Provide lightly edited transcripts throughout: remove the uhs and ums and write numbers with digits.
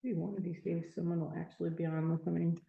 Maybe one of these days, someone will actually be on listening.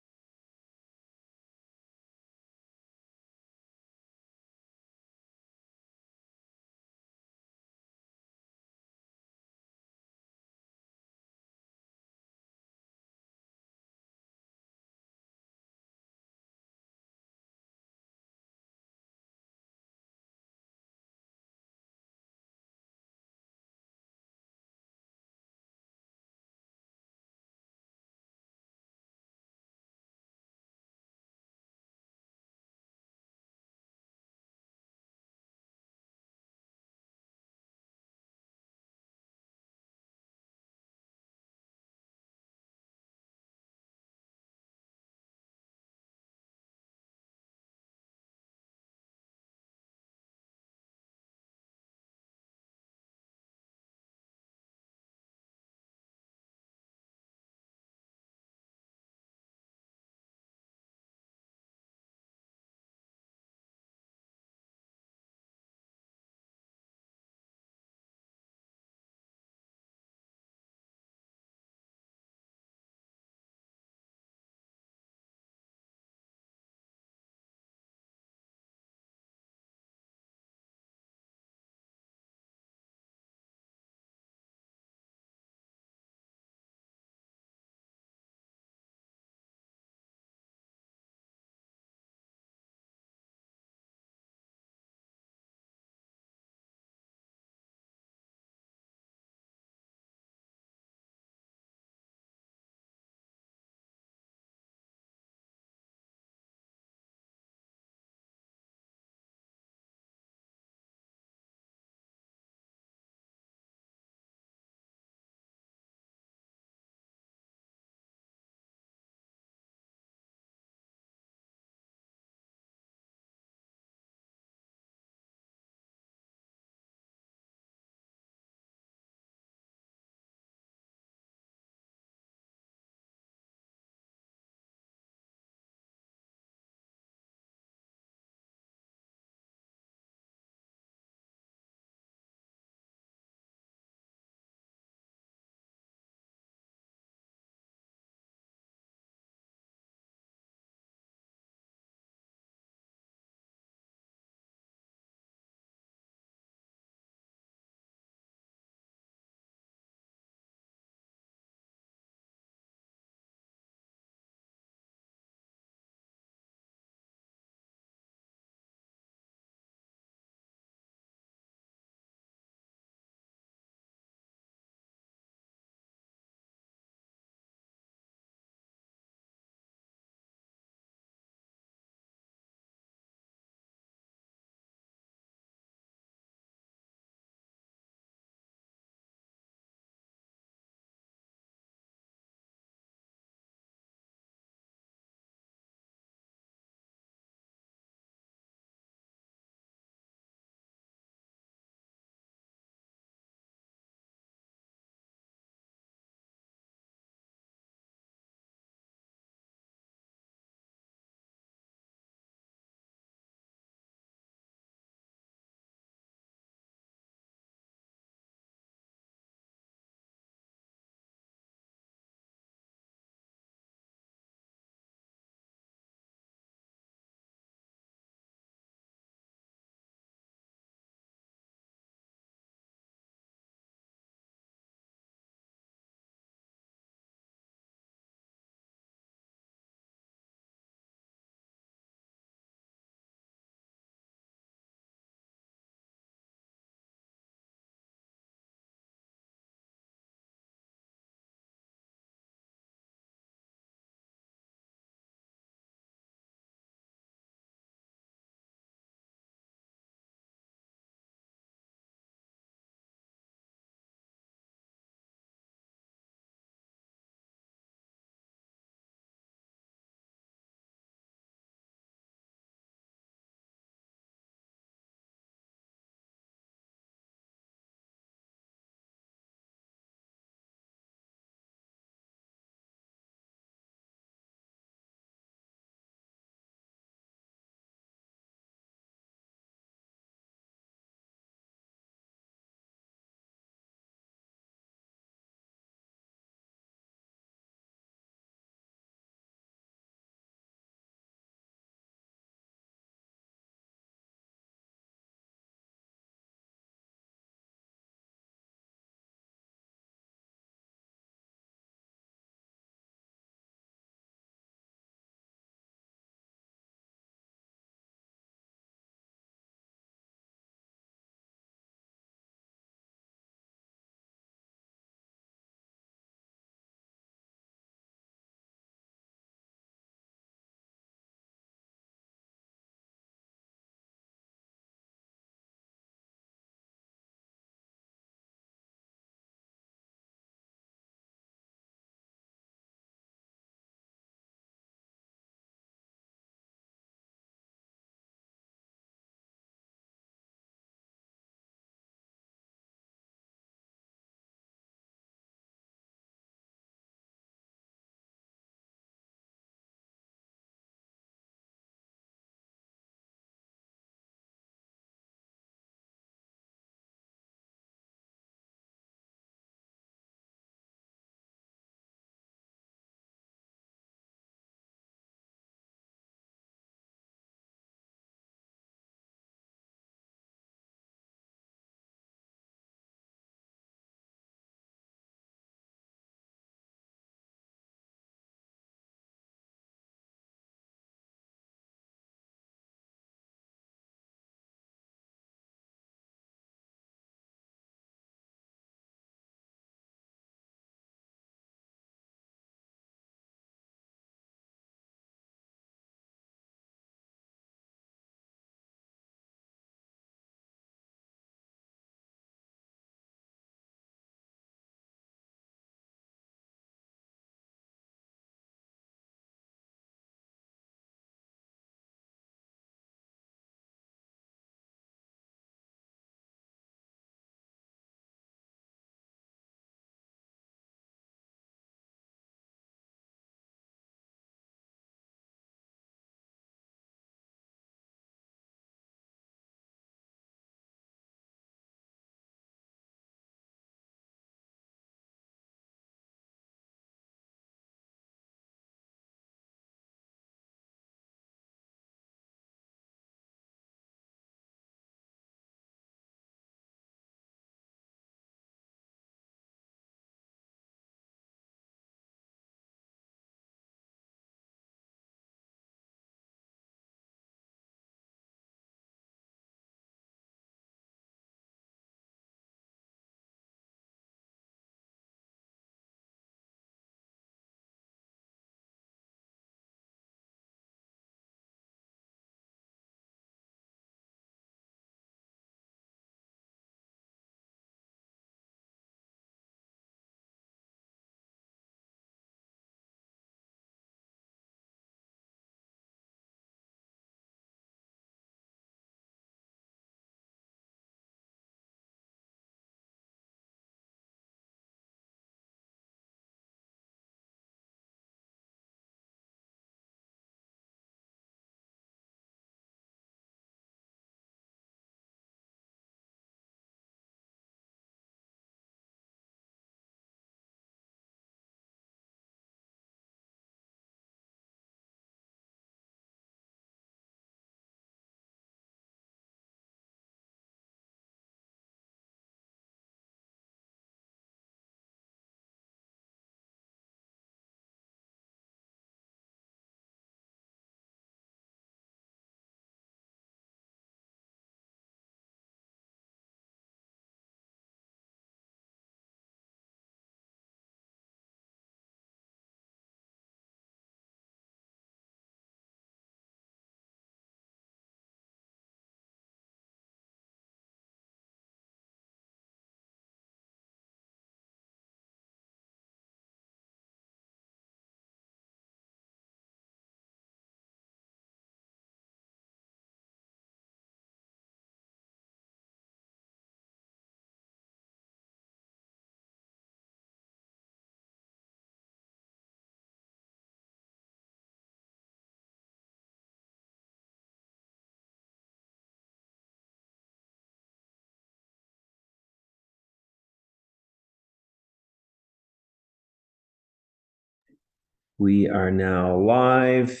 We are now live.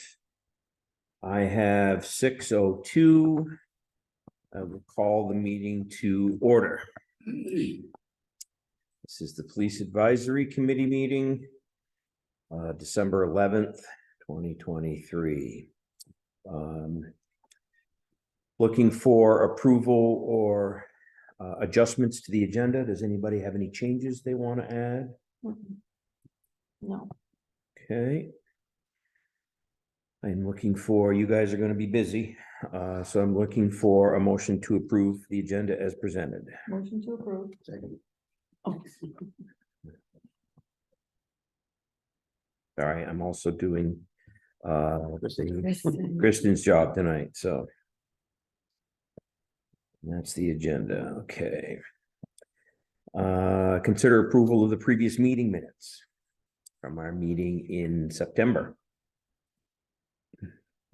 I have 6:02. I will call the meeting to order. This is the Police Advisory Committee meeting, December 11th, 2023. Looking for approval or adjustments to the agenda. Does anybody have any changes they want to add? No. Okay. I'm looking for, you guys are going to be busy, so I'm looking for a motion to approve the agenda as presented. Motion to approve. Second. Oh. All right, I'm also doing Kristen. Kristen's job tonight, so that's the agenda. Okay. Consider approval of the previous meeting minutes from our meeting in September.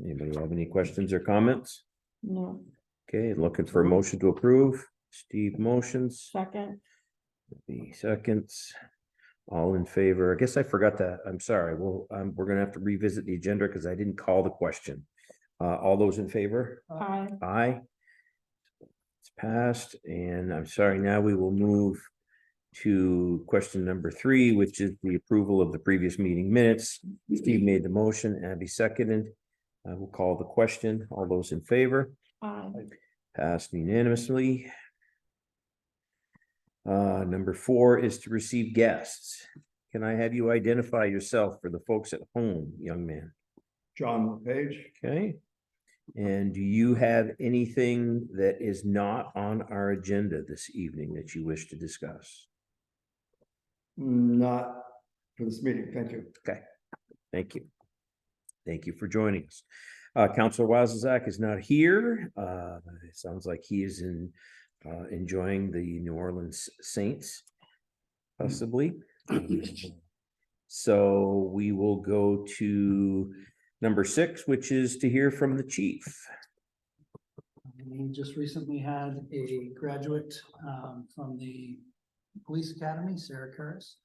Anybody have any questions or comments? No. Okay, looking for a motion to approve. Steve motions. Second. The seconds. All in favor? I guess I forgot that. I'm sorry. Well, we're gonna have to revisit the agenda because I didn't call the question. All those in favor? Aye. Aye. It's passed, and I'm sorry, now we will move to question number 3, which is the approval of the previous meeting minutes. Steve made the motion, Abby seconded. I will call the question. All those in favor? Aye. Passed unanimously. Number 4 is to receive guests. Can I have you identify yourself for the folks at home, young man? John Page. Okay. And do you have anything that is not on our agenda this evening that you wish to discuss? Not for this meeting, thank you. Okay, thank you. Thank you for joining us. Councilor Wazazak is not here. It sounds like he is enjoying the New Orleans Saints, possibly. So we will go to number 6, which is to hear from the chief. We just recently had a graduate from the police academy, Sarah Curris.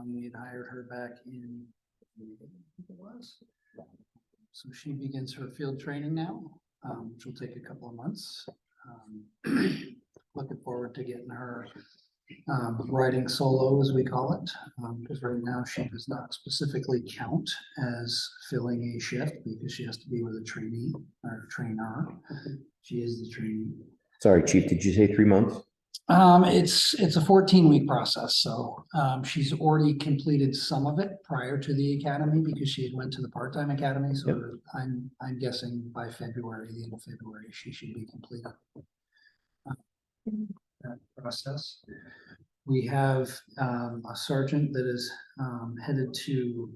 We had hired her back in, I think it was. So she begins her field training now, which will take a couple of months. Looking forward to getting her riding solo, as we call it, because right now she does not specifically count as filling a shift because she has to be with a trainee or trainer. She is the trainee. Sorry, Chief, did you say 3 months? It's a 14-week process, so she's already completed some of it prior to the academy because she had went to the part-time academy. So Yep. I'm guessing by February, the end of February, she should be completed that process. We have a sergeant that is headed to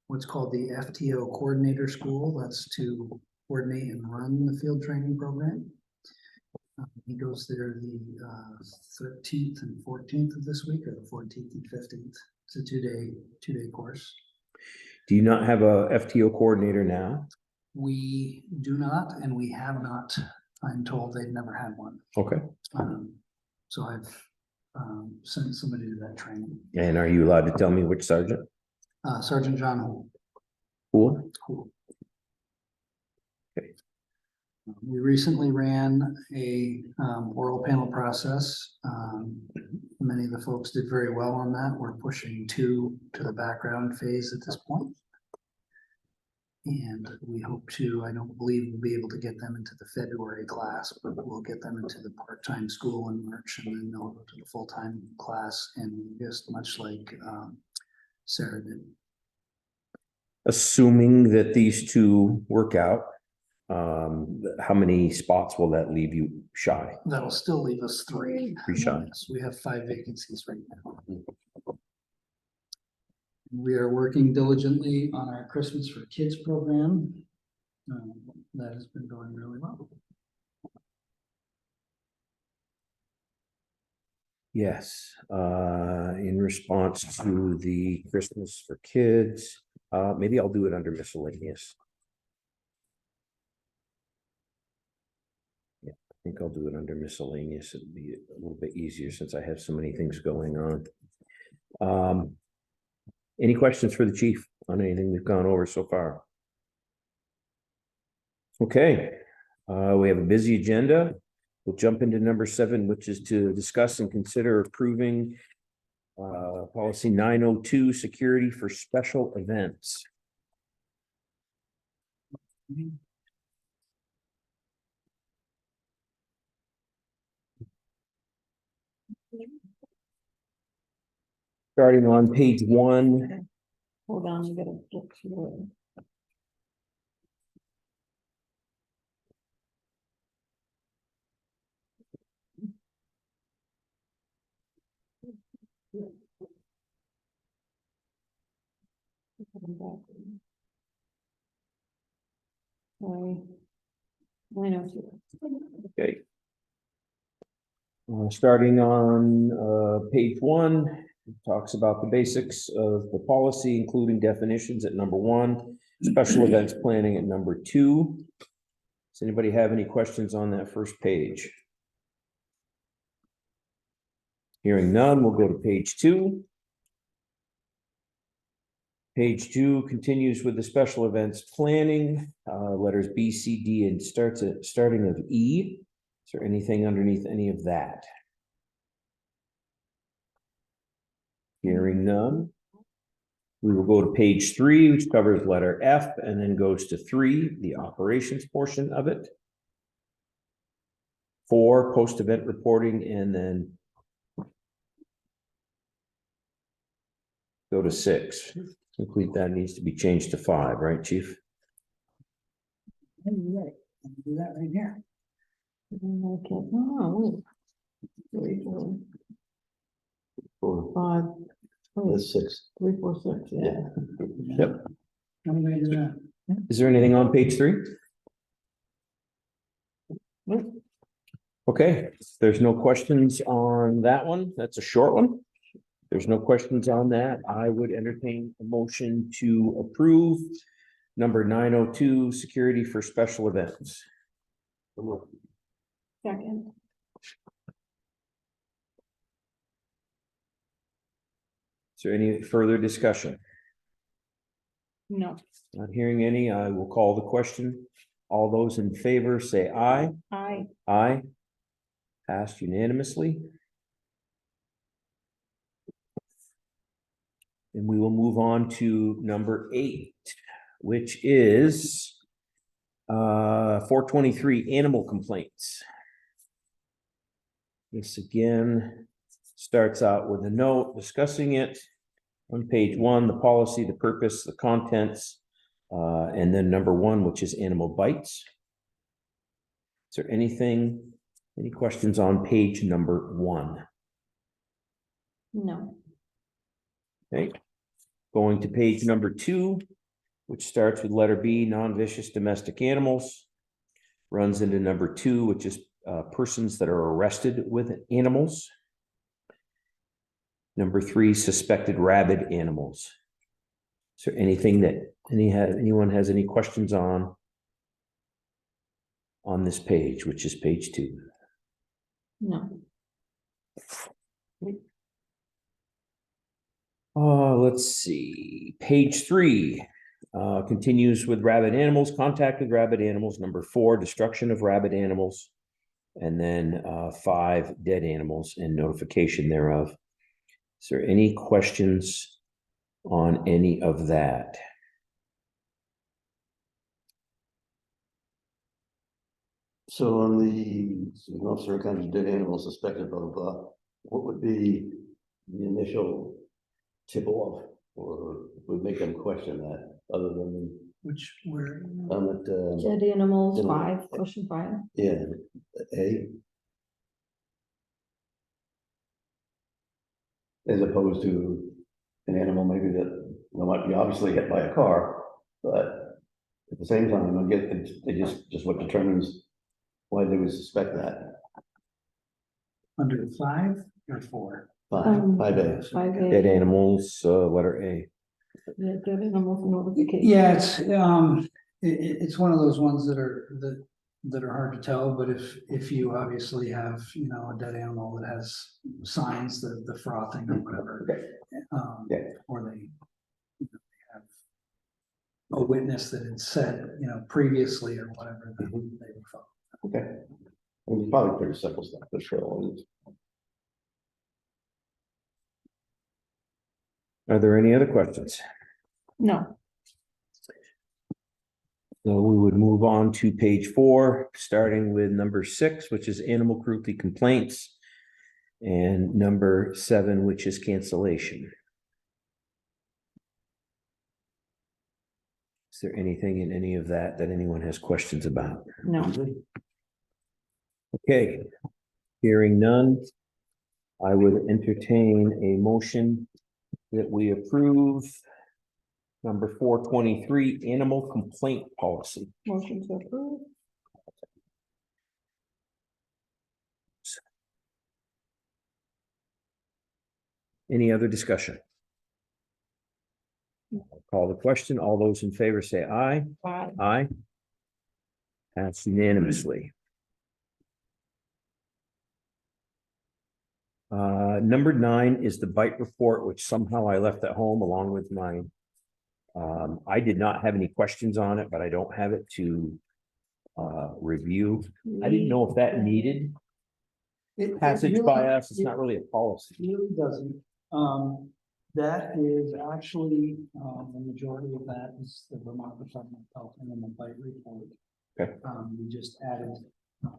what's called the FTO coordinator school. That's to coordinate and run the field training program. He goes there the 13th and 14th of this week, or the 14th and 15th. It's a two-day course. Do you not have a FTO coordinator now? We do not, and we have not. I'm told they've never had one. Okay. So I've sent somebody to that training. And are you allowed to tell me which sergeant? Sergeant John Hool. Cool. We recently ran a oral panel process. Many of the folks did very well on that. We're pushing 2 to the background phase at this point. And we hope to, I don't believe we'll be able to get them into the February class, but we'll get them into the part-time school in March, and then they'll go to the full-time class, and just much like Sarah did. Assuming that these 2 work out, how many spots will that leave you shy? That'll still leave us 3. 3 shy. Yes, we have 5 vacancies right now. We are working diligently on our Christmas for Kids program. That has been going really well. Yes, in response to the Christmas for Kids, maybe I'll do it under miscellaneous. Yeah, I think I'll do it under miscellaneous. It'll be a little bit easier since I have so many things going on. Any questions for the chief? on anything we've gone over so far? Okay, we have a busy agenda. We'll jump into number 7, which is to discuss and consider approving policy 902, security for special events. Starting on page 1, Hold on, you gotta get to it. Sorry. 902. okay. Starting on page 1, it talks about the basics of the policy, including definitions at number 1, special events planning at number 2. Does anybody have any questions on that first page? Hearing none, we'll go to page 2. Page 2 continues with the special events planning, letters B, C, D, and starting of E. Is there anything underneath any of that? Hearing none. We will go to page 3, which covers letter F, and then goes to 3, the operations portion of it. 4, post-event reporting, and then go to 6. Complete that needs to be changed to 5, right, Chief? Right, do that right here. Okay, no, wait. 3, 4, 5. That's 6. 3, 4, 6, yeah. Yep. How many do that? Is there anything on page 3? Nope. Okay, there's no questions on that one. That's a short one. There's no questions on that. I would entertain a motion to approve number 902, security for special events. Second. Is there any further discussion? No. Not hearing any, I will call the question. All those in favor say aye. I. Aye. Passed unanimously. And we will move on to number 8, which is 423 animal complaints. This again starts out with a note discussing it on page 1, the policy, the purpose, the contents, and then number 1, which is animal bites. Is there any questions on page number 1? No. Okay, going to page number 2, which starts with letter B, non-vicious domestic animals, runs into number 2, which is persons that are arrested with animals. Number 3, suspected rabid animals. Is there anything that anyone has any questions on this page, which is page 2? No. Let's see, page 3 continues with rabid animals, contact with rabid animals. Number 4, destruction of rabid animals. And then 5, dead animals and notification thereof. Is there any questions on any of that? So on the officer encounters dead animals suspected, blah, blah, blah, what would be the initial tip off or would make them question that other than Which were, on that, Dead animals, you know, 5, question 5. yeah, A? As opposed to an animal maybe that might be obviously hit by a car, but at the same time, I get it just what determines why they would suspect that. under 5 or 4? 5 A. 5A. Dead animals, letter A. Yeah, dead animals notification. Yeah, it's one of those ones that are hard to tell, but if you obviously have, a dead animal that has signs, the frothing or whatever. Yeah. Or they have a witness that had said, previously or whatever, that they were from. Okay. I mean, it's probably pretty simple stuff, for sure. Are there any other questions? No, So we would move on to page 4, starting with number 6, which is animal cruelty complaints, and number 7, which is cancellation. Is there anything in any of that that anyone has questions about? no, Okay, hearing none, I would entertain a motion that we approve number 423, animal complaint policy. motion to approve. Any other discussion? Call the question. All those in favor say aye. Aye. Aye. Passed unanimously. Number 9 is the bite report, which somehow I left at home along with my. I did not have any questions on it, but I don't have it to review. I didn't know if that needed passage by us. It's not really a policy. It really doesn't. That is actually, the majority of that is the Vermont Department of Health and then the bite report. Okay. We just added, a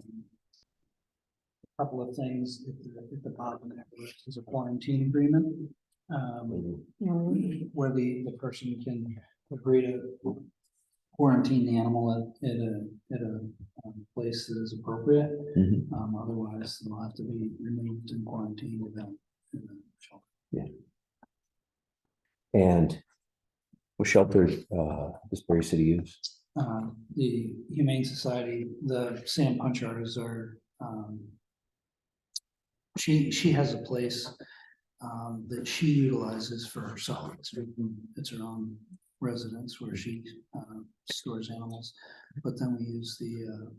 couple of things at the bottom there, which is a quarantine agreement. Where the person can agree to quarantine the animal at a place that is appropriate. Mhm. Otherwise, they'll have to be removed and quarantined in the shelter. Yeah. And what shelter does Barre City use? The Humane Society, the Sam Punchers are, she has a place that she utilizes for herself. It's her own residence where she stores animals, but then we use the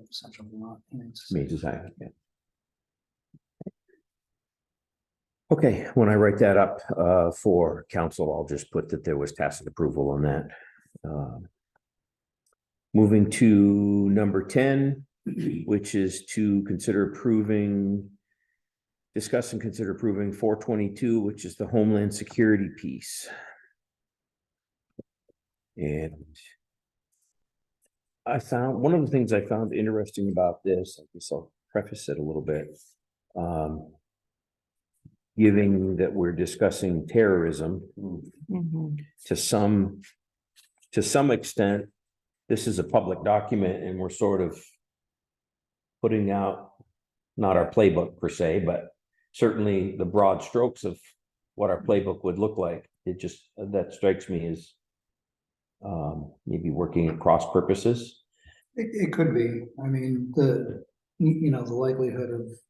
Central Vermont Humane Society. Humane Society, yeah. Okay, when I write that up for council, I'll just put that there was tacit approval on that. Moving to number 10, which is to discuss and consider approving 422, which is the Homeland Security piece. And I found, one of the things I found interesting about this, I guess I'll preface it a little bit. Given that we're discussing terrorism, Mhm. to some extent, this is a public document and we're sort of putting out, not our playbook per se, but certainly the broad strokes of what our playbook would look like. It just, that strikes me as maybe working at cross purposes. It could be. I mean, the likelihood of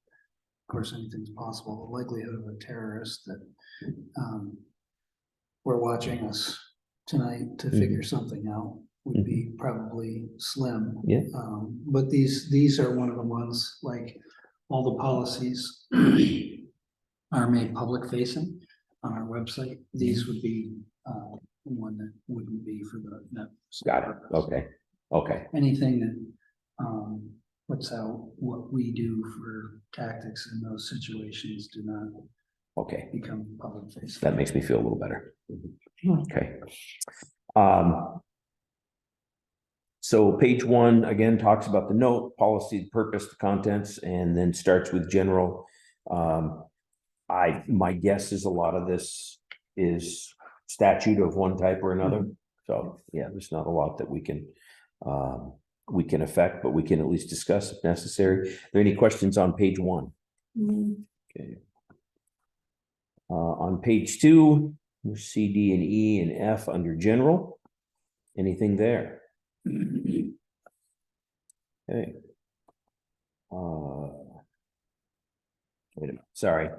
course, anything's possible. The likelihood of a terrorist that were watching us tonight to figure something out would be probably slim. Yeah. But these are one of the ones, like all the policies are made public facing on our website. These would be one that wouldn't be for that. Got it. Okay. Okay. Anything that puts out what we do for tactics in those situations do not Okay. become public facing. That makes me feel a little better. Okay. So page 1 again talks about the note, policy, purpose, the contents, and then starts with general. My guess is a lot of this is statute of one type or another. So yeah, there's not a lot that we can affect, but we can at least discuss if necessary. Are there any questions on page 1? Okay. On page 2, C, D, and E, and F under general. Anything there? Okay. Wait a minute. Sorry.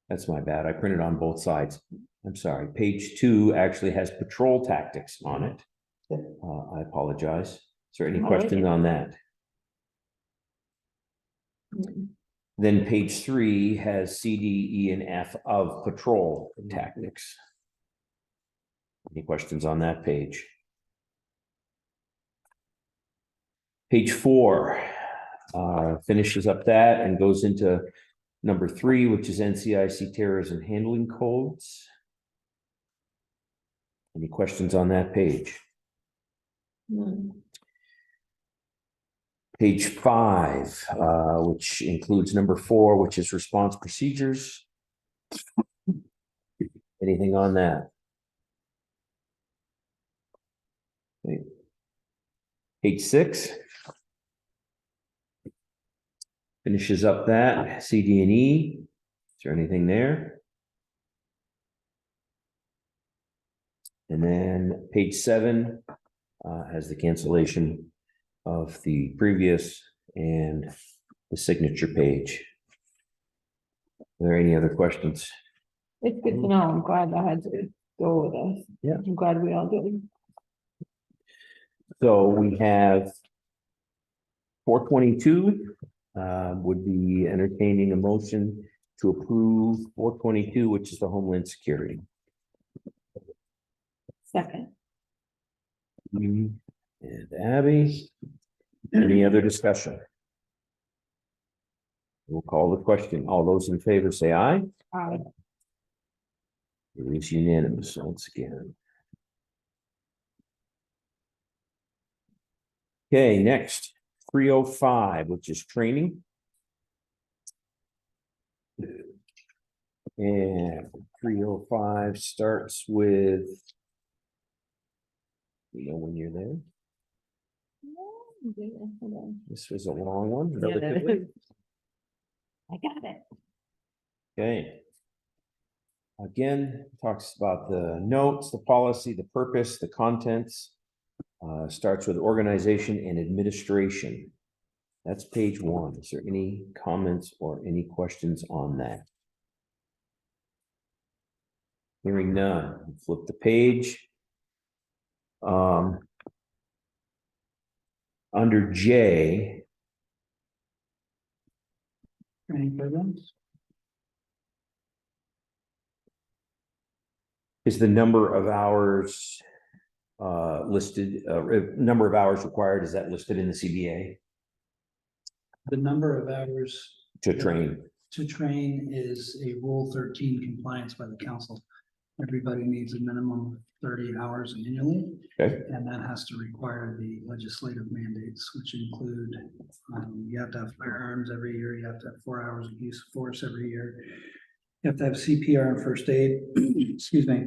That's my bad. I printed on both sides. I'm sorry. Page 2 actually has patrol tactics on it. I apologize. Is there any question on that? Then page 3 has C, D, E, and F of patrol tactics. Any questions on that page? Page 4 finishes up that and goes into number 3, which is NCIC terrorism handling codes. Any questions on that page? None. Page 5, which includes number 4, which is response procedures. Anything on that? Okay. Page 6 finishes up that CD&E. Is there anything there? And then page 7 has the cancellation of the previous and the signature page. Are there any other questions? It's good to know. I'm glad I had to go with us. Yeah. I'm glad we all did. So we have 422 would be entertaining a motion to approve 422, which is the Homeland Security. Second. And Abby, any other discussion? We'll call the question. All those in favor say aye. Aye. It is unanimous once again. Okay, next, 305, which is training. And 305 starts with, when you're there. Hold on. This was a long one, Yeah, that relatively. is. I got it. Okay. Again, talks about the notes, the policy, the purpose, the contents. Starts with organization and administration. That's page 1. Is there any comments or any questions on that? Hearing none, flip the page. Under J, Training programs. is the number of hours listed, number of hours required, is that listed in the CBA The number of hours to train? to train is a Rule 13 compliance by the council. Everybody needs a minimum of 30 hours annually. Okay. And that has to require the legislative mandates, which include, you have to have firearms every year, you have to have 4 hours of use of force every year. You have to have CPR and first aid, excuse me.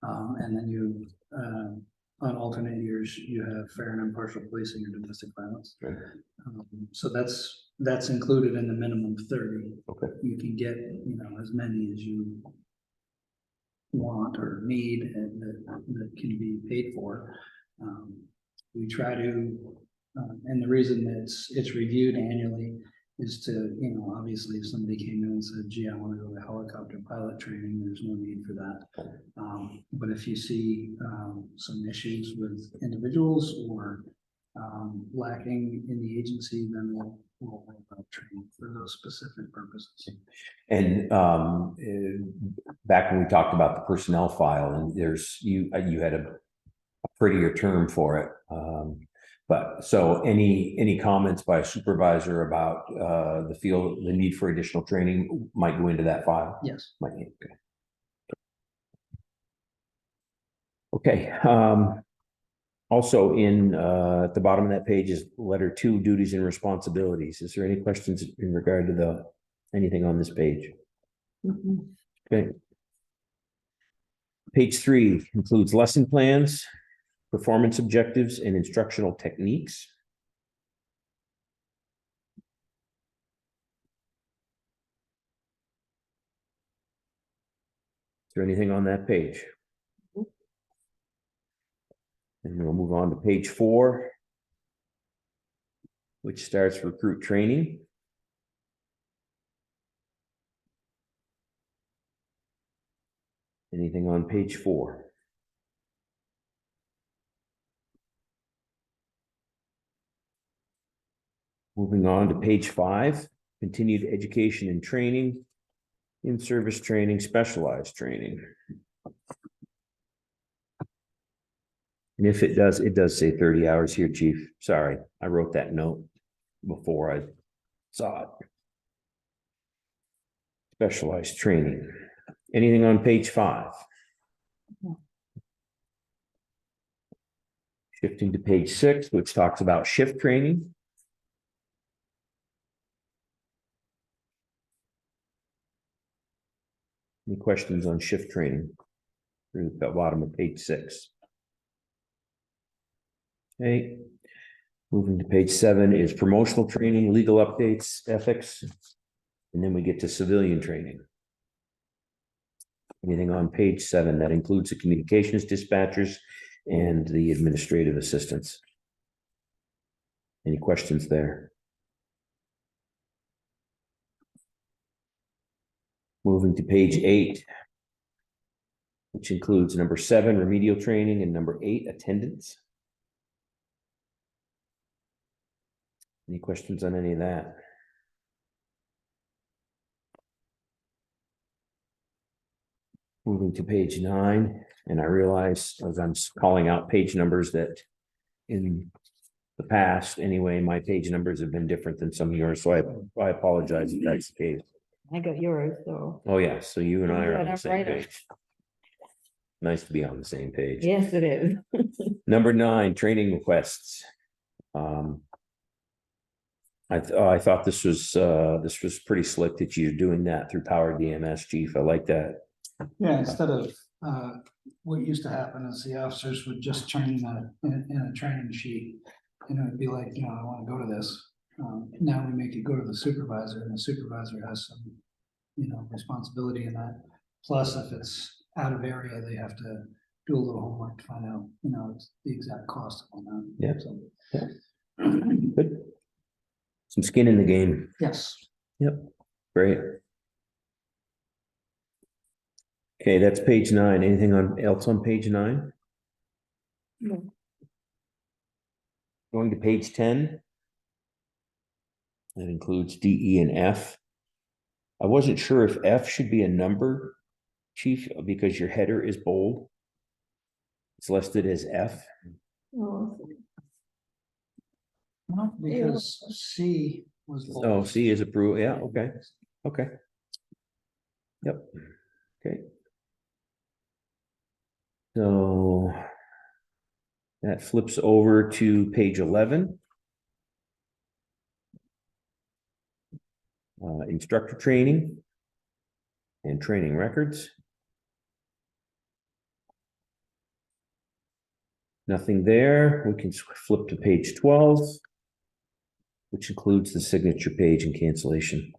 And then you, on alternate years, you have fair and impartial policing or domestic violence. Right. So that's included in the minimum 30. Okay. You can get, as many as you want or need and that can be paid for. We try to, and the reason that it's reviewed annually is to, obviously if somebody came in and said, gee, I want to go to helicopter pilot training, there's no need for that. But if you see some issues with individuals or lacking in the agency, then we'll work out training for those specific purposes. And back when we talked about the personnel file, and you had a prettier term for it. But so any comments by a supervisor about the need for additional training might go into that file? Yes. Might, okay. Also at the bottom of that page is letter 2, duties and responsibilities. Is there any questions in regard to anything on this page? Mhm. Okay. Page 3 includes lesson plans, performance objectives, and instructional techniques. Is there anything on that page? And we'll move on to page 4, which starts recruit training. Anything on page 4? Moving on to page 5, continued education and training, in-service training, specialized training. And if it does say 30 hours here, chief. Sorry, I wrote that note before I saw it. Specialized training. Anything on page 5? Shifting to page 6, which talks about shift training. Any questions on shift training? Through the bottom of page 6. Okay. Moving to page 7 is promotional training, legal updates, ethics, and then we get to civilian training. Anything on page 7 that includes the communications dispatchers and the administrative assistants? Any questions there? Moving to page 8, which includes number 7, remedial training, and number 8, attendance. Any questions on any of that? Moving to page 9, and I realize as I'm calling out page numbers that in the past, anyway, my page numbers have been different than some of yours, so I apologize if that's the case. I got yours, so. Oh, yeah, so you and I are on Yeah, the same right. page. Nice to be on the same page. Yes, it is. Number 9, training requests. I thought this was pretty slick that you're doing that through Power DMS, chief. I like that. Yeah, instead of, what used to happen is the officers would just turn in a training sheet. And it would be like, I want to go to this. Now we make it go to the supervisor, and the supervisor has some, responsibility in that. Plus, if it's out of area, they have to do a little homework to find out, the exact cost on that. Yeah. So, Yeah. Good. Some skin in the game. yes. Yep. Great. Okay, that's page 9. Anything else on page 9? No. Going to page 10. That includes D, E, and F. I wasn't sure if F should be a number, chief, because your header is bold. It's listed as F. Oh, Not because C was. Oh, C is approved. Yeah, okay. Okay. Yep. Okay. So that flips over to page 11. Instructor training and training records. Nothing there. We can flip to page 12, which includes the signature page and cancellation.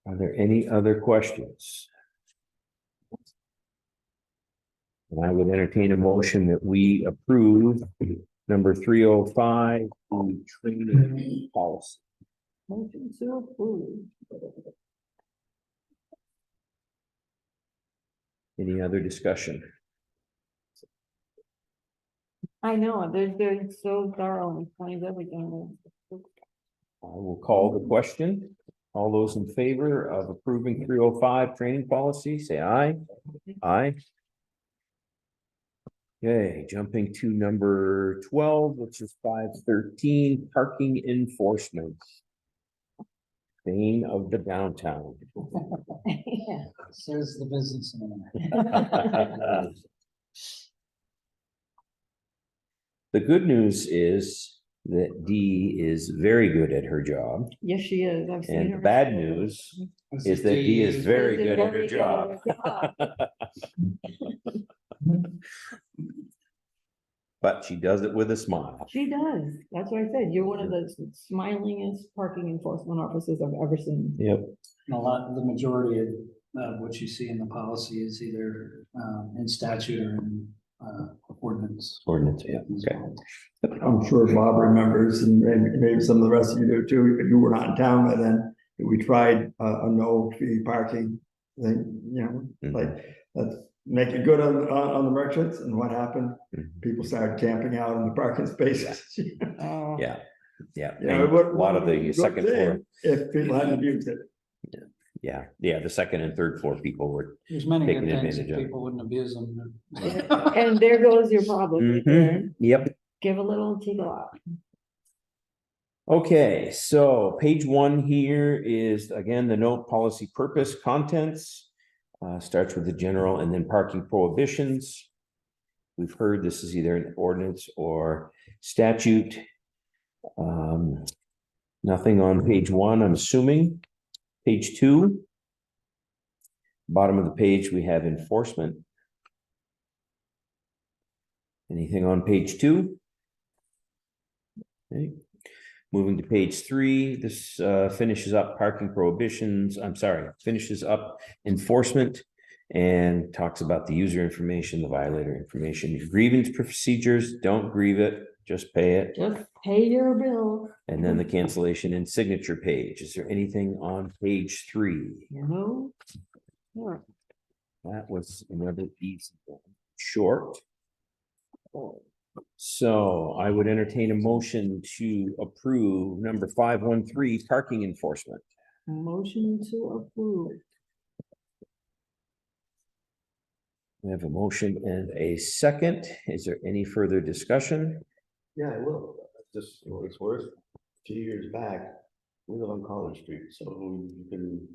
Are there any other questions? And I would entertain a motion that we approve number 305, the training policy. motion to approve. Any other discussion? I know, they're so thorough and explains everything. I will call the question. All those in favor of approving 305 training policy, say aye. Aye. Okay, jumping to number 12, which is 513, parking enforcement. Bane of the downtown. Yeah. Says the business owner. The good news is that Dee is very good at her job. Yes, she is. I've seen And her. the bad news is that Dee is very good at her job. But she does it with a smile. She does. That's what I said. You're one of the smilingest parking enforcement officers I've ever seen. Yep. And the majority of what you see in the policy is either in statute or in ordinance. Ordinance, yeah, okay. I'm sure Bob remembers, and maybe some of the rest of you do too. You were not in town by then. We tried a no fee parking thing, like, let's make it good on the merchants. And what happened? People started camping out in the parking spaces. Oh. Yeah, yeah. Yeah, And a lot of the good second thing floor. If people hadn't abused it. Yeah, the second and third floor people were. There's many good Taking things if advantage of it. people wouldn't abuse them. And there goes your problem. right there. Yep. Give a little, take a lot. Okay, so page 1 here is again, the note policy purpose contents. Starts with the general and then parking prohibitions. We've heard this is either an ordinance or statute. Nothing on page 1, I'm assuming. Page 2. Bottom of the page, we have enforcement. Anything on page 2? Okay. Moving to page 3, this finishes up parking prohibitions, finishes up enforcement and talks about the user information, the violator information, grievance procedures, don't grieve it, just pay it. Just pay your bill. And then the cancellation and signature page. Is there anything on page 3? You know? Yeah. That was another easy one. Short. So I would entertain a motion to approve number 513 parking enforcement. Motion to approve. We have a motion and a second. Is there any further discussion? Yeah, I will. Just, for what it's worth, a few years back, we live on College Street, so you can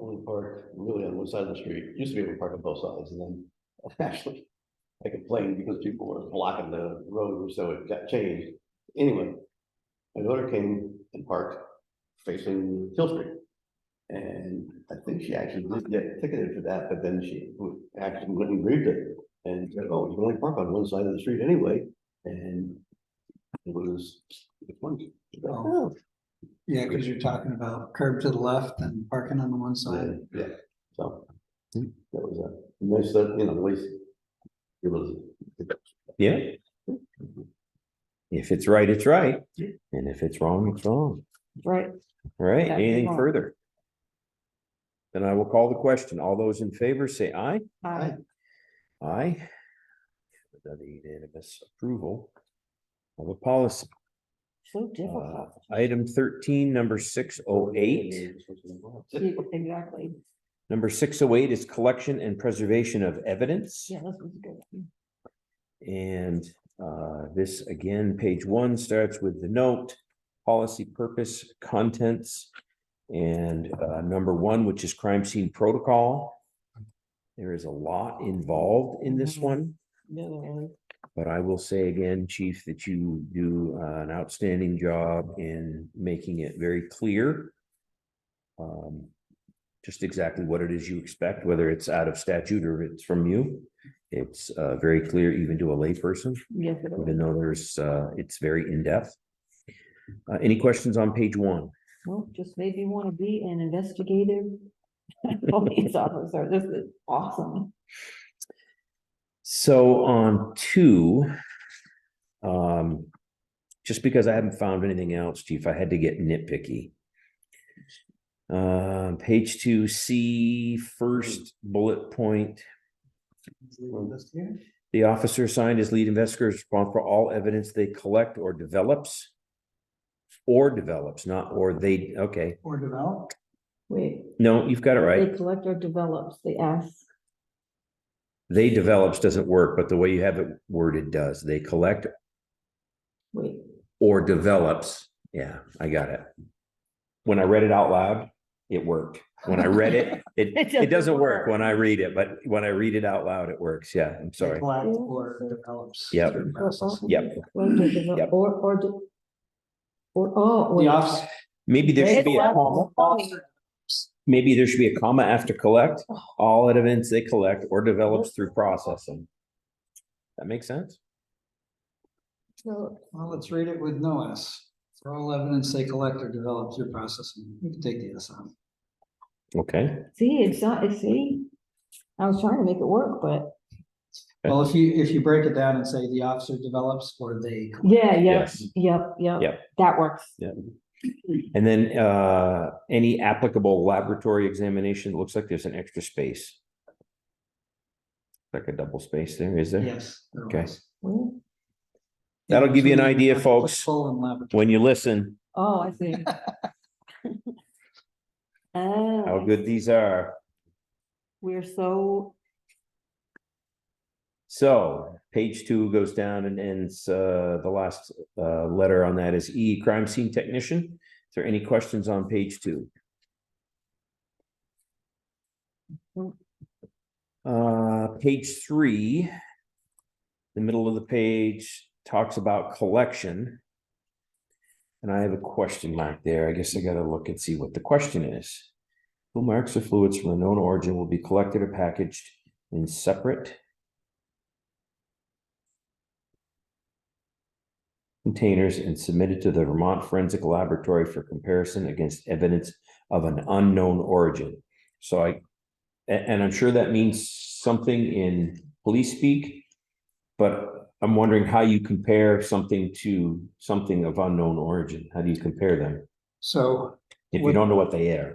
only park really on one side of the street. Used to be able to park on both sides, and then actually I complained because people were blocking the road, so it got changed. Anyway, my daughter came and parked facing Hill Street. And I think she actually did get ticketed for that, but then she actually went and grieved it and said, oh, you can only park on one side of the street anyway. And it was, it's funny. Oh. Yeah, because you're talking about curb to the left and parking on the one side. Yeah, so that was a nice, at least it was. Yeah. If it's right, it's right. And if it's wrong, it's wrong. Right. All right, That's anything wrong. further? Then I will call the question. All those in favor say aye. Aye. Aye. Without a unanimous approval of a policy. So difficult. Item 13, number 608. Exactly. Number 608 is collection and preservation of evidence. Yeah, this was good. And this again, page 1 starts with the note, policy purpose, contents, and number 1, which is crime scene protocol. There is a lot involved in this one, Yeah, there is. but I will say again, Chief, that you do an outstanding job in making it very clear. Just exactly what it is you expect, whether it's out of statute or it's from you. It's very clear even to a layperson, Yes, it is. even though there's it's very in-depth. Any questions on page 1? Well, just maybe want to be an investigative police officer. This is awesome. So on 2, just because I haven't found anything else, Chief, I had to get nitpicky. Page 2, C, first bullet point. The officer assigned as lead investigator is responsible for all evidence they collect or develops. Or develops, not or they, okay. Or develop. Wait, No, you've got it they right. collect or develops, they ask. They develops doesn't work, but the way you have it worded does. They collect Wait, or develops. Yeah, I got it. When I read it out loud, it worked. When I read it, it doesn't work when I read it, but when I read it out loud, it works. Yeah, I'm sorry. Collect or develops. Yep. through process. Yep. Yep. The office. Maybe there should be a comma. Maybe there should be a comma after collect. All evidence they collect or develops through processing. That makes sense? Well, let's read it with no S. For all evidence they collect or develop through processing. You can take the S out. Okay. See, it's not, see, I was trying to make it work, but Well, if you break it down and say the officer develops or they. collect. yeah, Yes. yep, Yep. that works. Yeah. And then any applicable laboratory examination, it looks like there's an extra space. Like a double space there, is there? Yes. there Okay. was. Oh, That'll give you an Between idea, what's folks. full and laboratory. When you listen, I see. how good these are. We're so, So page 2 goes down and ends, the last letter on that is E, crime scene technician. Is there any questions on page 2? Page 3, the middle of the page talks about collection. And I have a question mark there. I guess I gotta look and see what the question is. Fuel marks or fluids from a known origin will be collected or packaged in separate containers and submitted to the Vermont Forensic Laboratory for comparison against evidence of an unknown origin. So and I'm sure that means something in police speak, but I'm wondering how you compare something to something of unknown origin. How do you compare them? So. If you don't know what they are.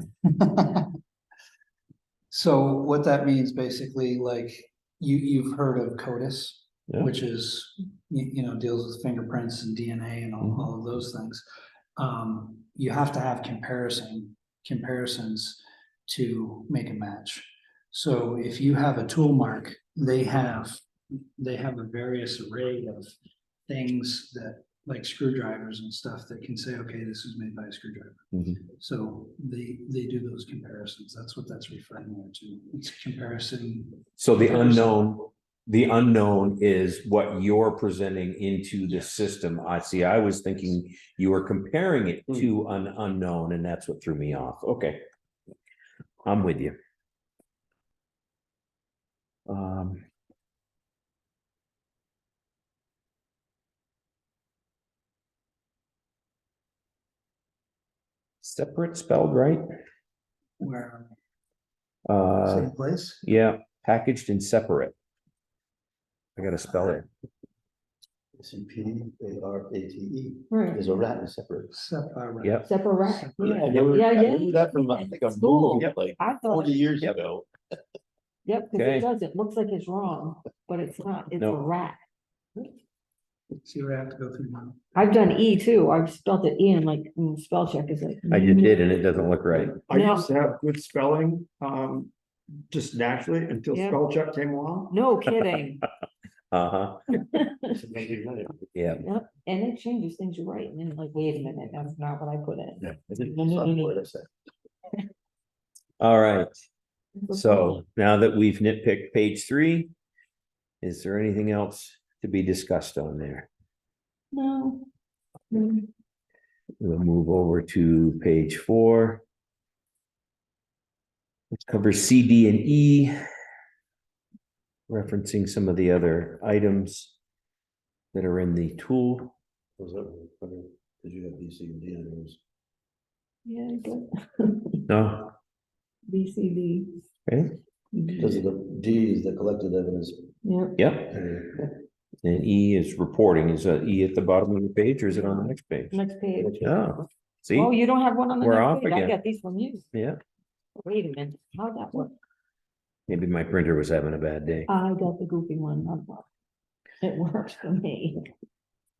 So what that means basically, like, you've heard of CODIS, Yeah. which is, you know, deals with fingerprints and DNA and all of those things. You have to have comparisons to make a match. So if you have a tool mark, they have a various array of things that, like screwdrivers and stuff, that can say, okay, this was made by a screwdriver. So they do those comparisons. That's what that's referring to. It's comparison. So the unknown is what you're presenting into the system. I see. I was thinking you were comparing it to an unknown, and that's what threw me off. Okay. I'm with you. Separate spelled right? Where, Uh, same place? yeah, packaged and separate. I gotta spell it. CPARATE. right, There's a rat in separate. Separate. Yep. separate. I never, Yeah, I yeah. remember that from, I think, a School. movie like I thought, 40 years Yep. ago. yep, because Okay. it does, it looks like it's wrong, but it's not, it's a No. rat. See what I have to go through now. I've done E too, I've spelled it E and like, spell check is like. I just did, and it doesn't look right. I No. used to have good spelling, just naturally until Yep. spell check came along. No kidding. Uh-huh. Yeah. Yep, and it changes things you write, and then like, wait a minute, that's not what I put in. Yeah. All right. So now that we've nitpicked page 3, is there anything else to be discussed on there? No. Mm, We'll move over to page 4. Let's cover C, D, and E. Referencing some of the other items that are in the tool. Was that, did you have B, C, and D in yours? Yeah, good. No? B, C, D. Okay. Because of the D is the collected evidence. Yep, Yep. And E is reporting. Is E at the bottom of the page, or is it on the next page? next page. Oh, see? Oh, you don't have one on the We're next off page? I again. got these from you. Yeah. Wait a minute, how'd that work? Maybe my printer was having a bad day. I got the goofy one. It works for me.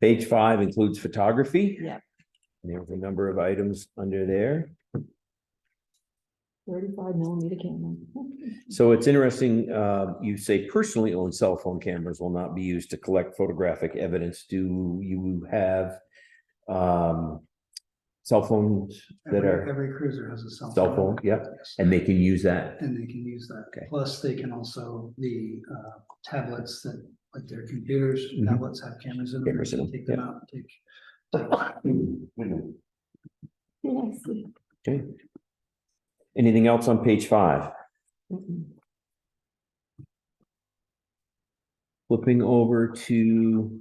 Page 5 includes photography. Yeah. And there's a number of items under there. 35mm camera. So it's interesting, you say personally owned cell phone cameras will not be used to collect photographic evidence. Do you have cell phones that are Every cruiser has a cell phone. cell phone? Yep. Yes. And they can use that? And they can use that. Okay. Plus, they can also, the tablets that, like their computers, Mhm. tablets have cameras in them. Cameras in You them, can take them yeah. out, take. Yes. Okay. Anything else on page 5? Mm-mm. Flipping over to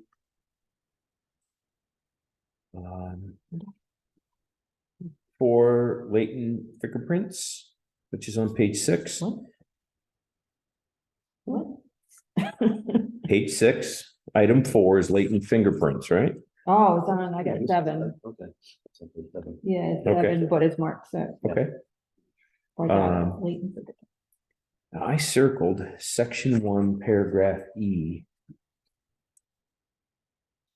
for latent fingerprints, which is on page 6. What? Page 6, item 4 is latent fingerprints, right? Oh, it's on, I got 7. Okay. Something 7. Yeah, it's Okay. 7, but it's marked 6. Okay. I got it. Um, Latent. I circled section 1, paragraph E.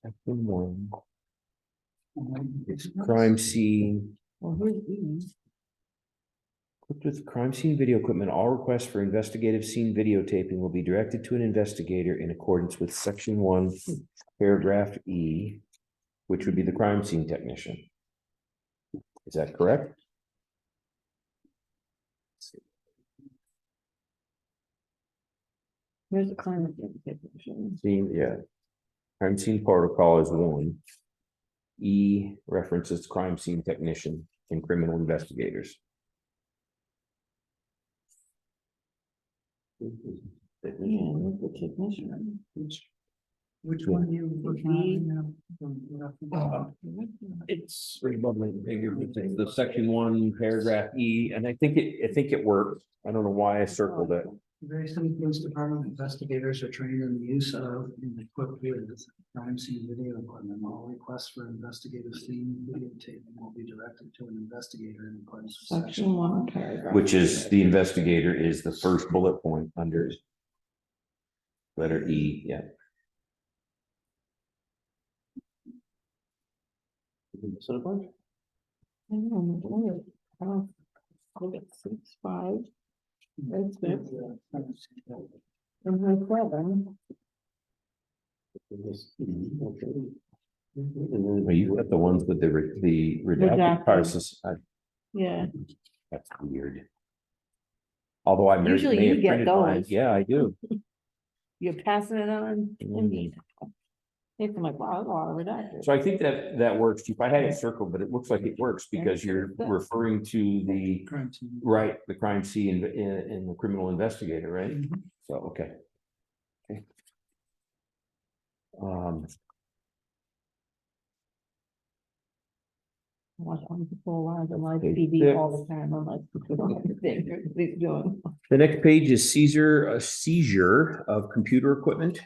Section 1, it's crime scene. Well, here's E. Equipped with crime scene video equipment, all requests for investigative scene videotaping will be directed to an investigator in accordance with section 1, paragraph E, which would be the crime scene technician. Is that correct? Here's the climate. Definition. Scene, yeah. Crime scene protocol is 1. E references crime scene technician and criminal investigators. Yeah, where's the technician? Which Yeah. one you looking It's right above my figure, it's the section 1, paragraph E, and I think it worked. I don't know why I circled it. Very City Police Department investigators are trained in the use of and equipped with crime scene video equipment. All requests for investigative scene videotaping will be directed to an investigator in accordance with Section 1, paragraph. Which is the investigator is the first bullet point under letter E, yeah. Sort of bunch? I don't look at 6.5. That's good. And her 7. Well, you've got the ones with the redacted Redacted. parts. Yeah, That's weird. Although I may Usually may you have get printed mine. those. Yeah, I do. you're passing it on. Mm. It's like, wow, that's a lot of redacted. So I think that works. If I had it circled, but it looks like it works because you're referring to the, crime scene. right, the crime scene in the criminal investigator, right? Mhm. So, okay. Okay. Watch on people live and live Page TV 6. all the time. I'm like, I don't understand what he's doing. The next page is seizure of computer equipment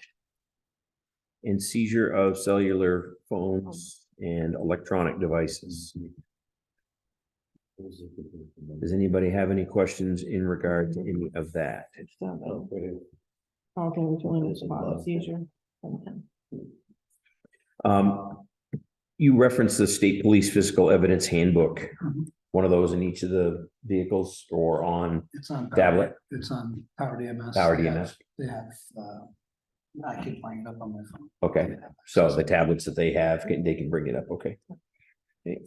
and seizure of cellular phones and electronic devices. Does anybody have any questions in regard to any of that? Okay, which one is spot seizure? You referenced the state police physical evidence handbook, Mhm. one of those in each of the vehicles or on It's on. tablet? It's on Power DMS. Power They have- DMS. They have, I keep bringing it up on my phone. Okay, so the tablets that they have, they can bring it up, okay. Okay.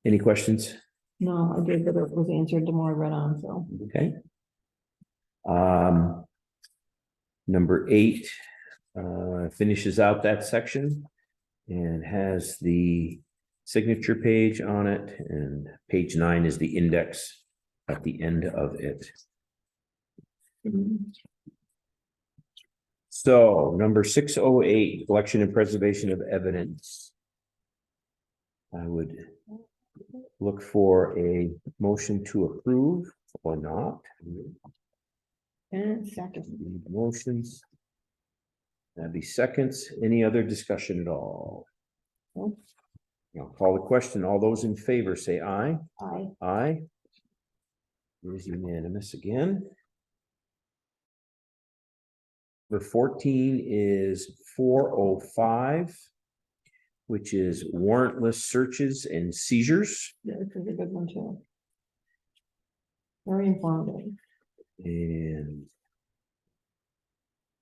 Any questions? No, I did, but it was answered the more I read on, so. Okay. Number 8 finishes out that section and has the signature page on it, and page 9 is the index at the end of it. So number 608, collection and preservation of evidence. I would look for a motion to approve or not. And second. Motions. That'd be seconds. Any other discussion at all? Nope. I'll call the question. All those in favor say aye. Aye. Aye. It is unanimous again. Number 14 is 405, which is warrantless searches and seizures. Yeah, this is a good one too. Very informative. And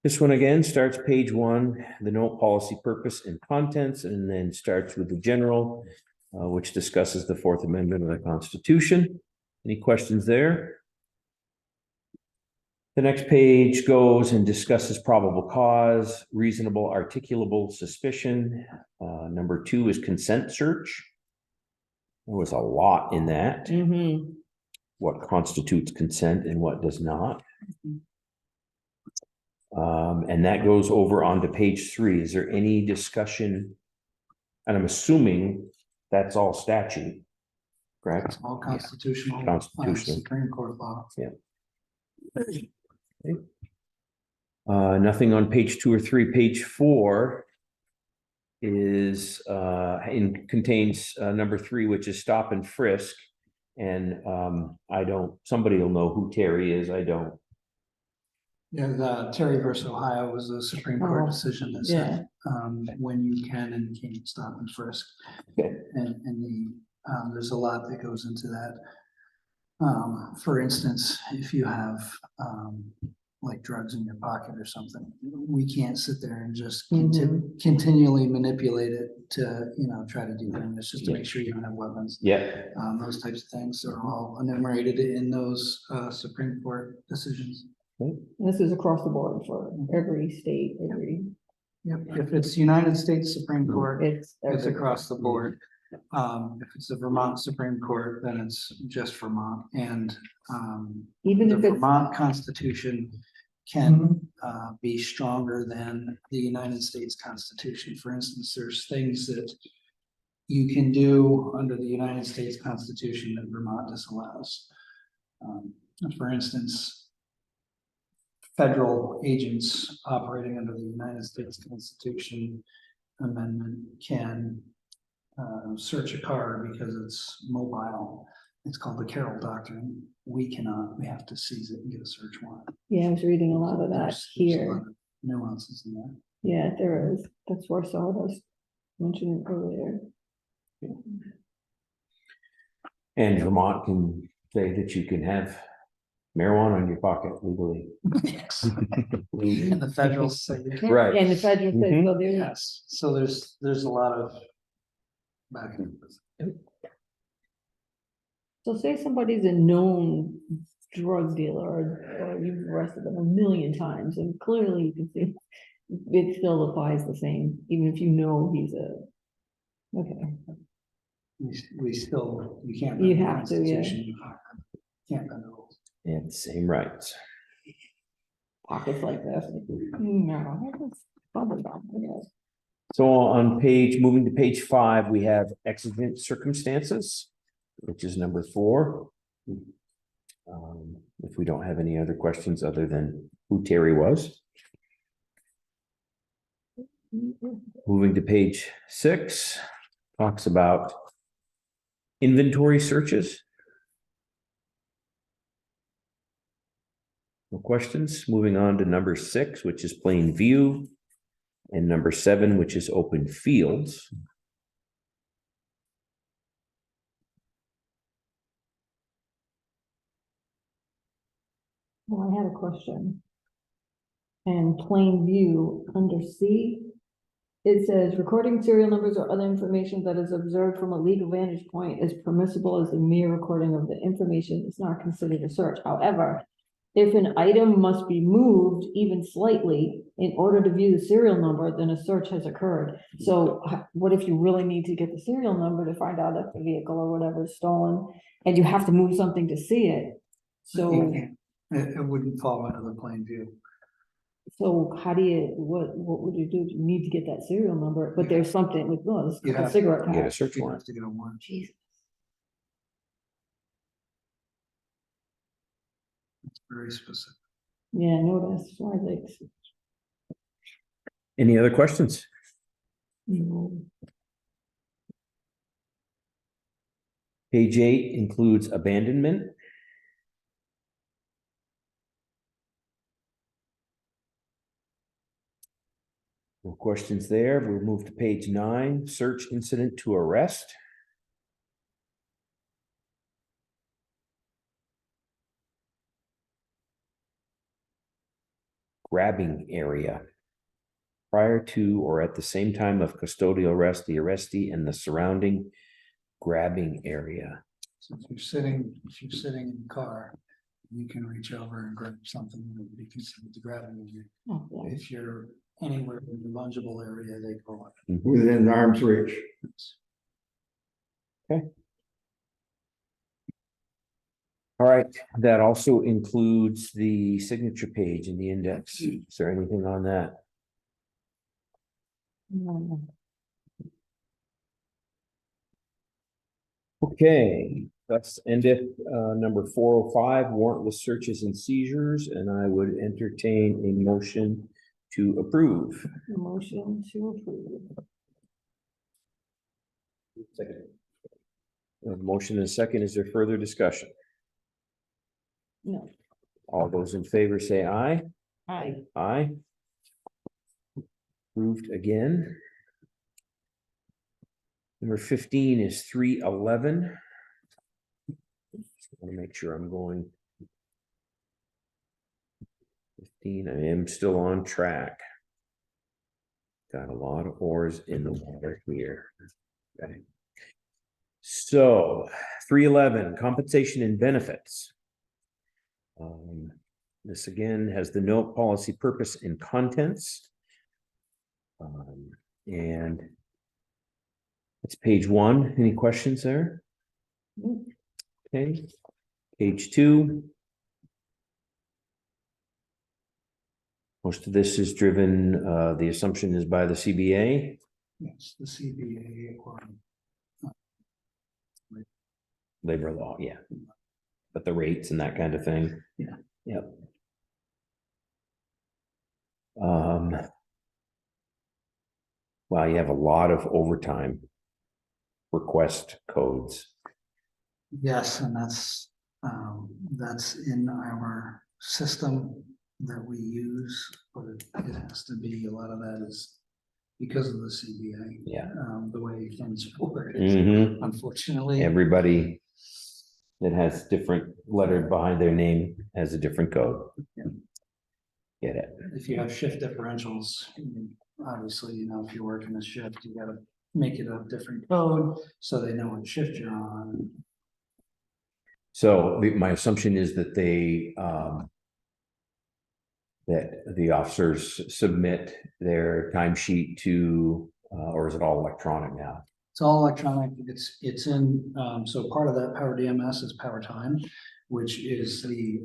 this one again starts page 1, the note, policy, purpose, and contents, and then starts with the general, which discusses the Fourth Amendment of the Constitution. Any questions there? The next page goes and discusses probable cause, reasonable articulable suspicion. Number 2 is consent search. There was a lot in that. Mm-hmm. What constitutes consent and what does not. And that goes over onto page 3. Is there any discussion? And I'm assuming that's all statute, correct? All constitutional. Constitutional. Supreme Court law. Okay. Nothing on page 2 or 3. Page 4 is contains number 3, which is stop and frisk. And somebody will know who Terry is. I don't. Yeah, the Terry versus Ohio was a Supreme Court Oh, decision that yeah. said, when you can and can't stop and frisk. Okay. And there's a lot that goes into that. For instance, if you have, like drugs in your pocket or something, we can't sit there and just continually manipulate it to, try to do things, just to make sure you don't have weapons. Yeah, Those types of things are all enumerated in those, Supreme Court decisions. This is across the board for every state, every, Yep, if it's United States Supreme Court, it's. it's everywhere. across the board. If it's the Vermont Supreme Court, then it's just Vermont, and, Even the if it's, Vermont Constitution can, be stronger than the United States Constitution. For instance, there's things that you can do under the United States Constitution that Vermont disallows. For instance, federal agents operating under the United States Constitution amendment can search a car because it's mobile. It's called the Carroll Doctrine. We cannot, we have to seize it and get a search warrant. yeah, I was reading a lot of that There's a here. lot of nuances in there. Yeah, there is. That's where I saw it. I was mentioning earlier. and Vermont can say that you can have marijuana in your pocket legally. Yes. And the federal say you can't. Right. And the federal says, Mhm. well, there's, Yes, so there's a lot of back and forth. so say somebody's a known drug dealer or you've arrested them a million times and clearly you can see it still applies the same, even if you know he's a, okay, We still, you can't. You bend the have to, yeah. Constitution, you can't bend the rules. And same rights. pockets like this. No, that's probably not, I guess. So on moving to page 5, we have exigent circumstances, which is number 4. If we don't have any other questions other than who Terry was. Moving to page 6, talks about inventory searches. No questions. Moving on to number 6, which is plain view, and number 7, which is open fields. Well, I had a question. And plain view under C, it says recording serial numbers or other information that is observed from a legal vantage point is permissible as a mere recording of the information. It's not considered a search. However, if an item must be moved even slightly in order to view the serial number, then a search has occurred. So what if you really need to get the serial number to find out if the vehicle or whatever is stolen and you have to move something to see it? So. You can't. It wouldn't fall under the plain view. So how do you, what would you do? You need to get that serial number, but there's something with those, You have- cigarette Get a packs. search You warrant. have to get a warrant. Jesus. It's very specific. Yeah, no, that's why like. Any other questions? No. Page 8 includes abandonment. No questions there. We'll move to page 9, search incident to arrest. Grabbing area. Prior to or at the same time of custodial arrest, the arrestee and the surrounding grabbing area. So if you're sitting in the car, you can reach over and grab something that would be considered the grabbing area. Oh, yeah. If you're anywhere in the fungible area, they go up. within arm's reach. All right, that also includes the signature page in the index. Is there anything on that? No. Okay, that's ended number 405, warrantless searches and seizures, and I would entertain a motion to approve. Motion to approve. Second. Motion and second. Is there further discussion? No. All those in favor say aye. Aye. Aye. Approved again. Number 15 is 311. want to make sure I'm going. 15, I am still on track. Got a lot of oars in the water here. Okay. So 311, compensation and benefits. This again has the note, policy, purpose, and contents. And it's page 1. Any questions there? Okay. Page 2. Most of this is driven, the assumption is by the CBA. Yes, the CBA or Labor law, yeah. But the rates and that kind of thing. Yeah. Yep. Well, you have a lot of overtime request codes. yes, and that's in our system that we use, but it has to be, a lot of that is because of the CBA. Yeah. The way things work, Mhm. unfortunately. Everybody that has different lettered behind their name has a different code. Yeah. Get it? If you have shift differentials, obviously, if you're working a shift, you gotta make it a different code, so they know what shift you're on. So my assumption is that that the officers submit their timesheet to, or is it all electronic now? It's all electronic, it's in, so part of that Power DMS is Power Time, which is the